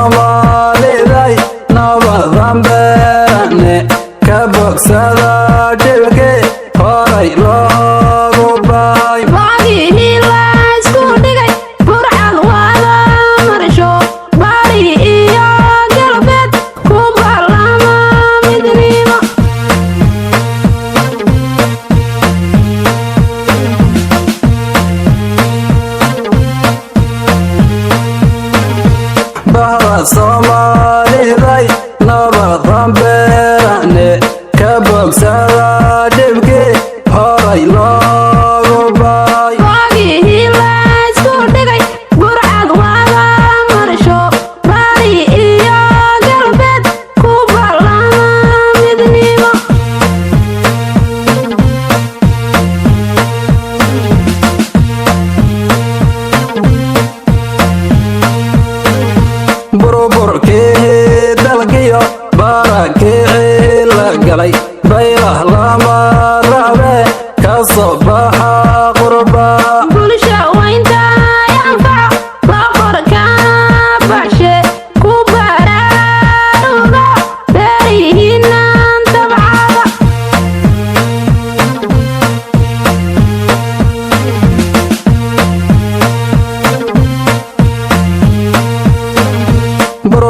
Somaliday nabadan beerane ka bogsada dhibke horay loogu baay waagii la isku dhigay burcad wada marsho bari iyo galbeed ku balama midnimo Somaliday nabadan beerane ka bogsada dhibke horay loogu baay waagii la isku dhigay burcad wada marsho bari iyo galbeed ku balama midnimo burburkii dalkiyo barakii la galay baylah lama rabe ka soo baxa qurba bulsha waynta anfac boqorka baxshe ku baraaruga beerihiinan tabcada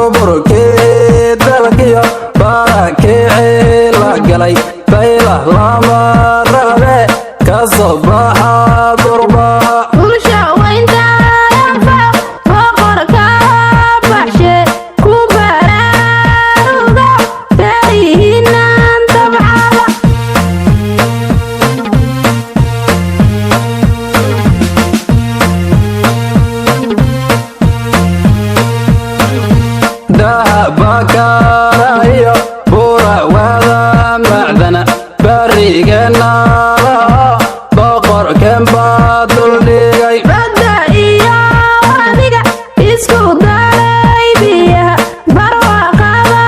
burburkii dalkiyo barakii la galay baylah lama rabe ka soo baxa qurba bulsha waynta anfac boqorka baxshe ku baraaruga beerihiinan tabcada dahabakarayo bura wada macdana barigeena laha boqorkeen baa duldhigay badda iyo adiga isku daray biyaha barwaaqada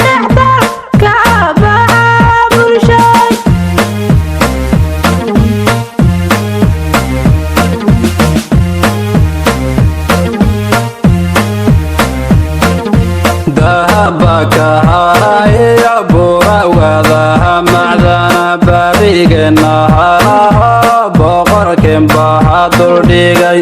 dhexdal ka baxa bulshay dahabakarayo bura wada macdana barigeena laha boqorkeen baa duldhigay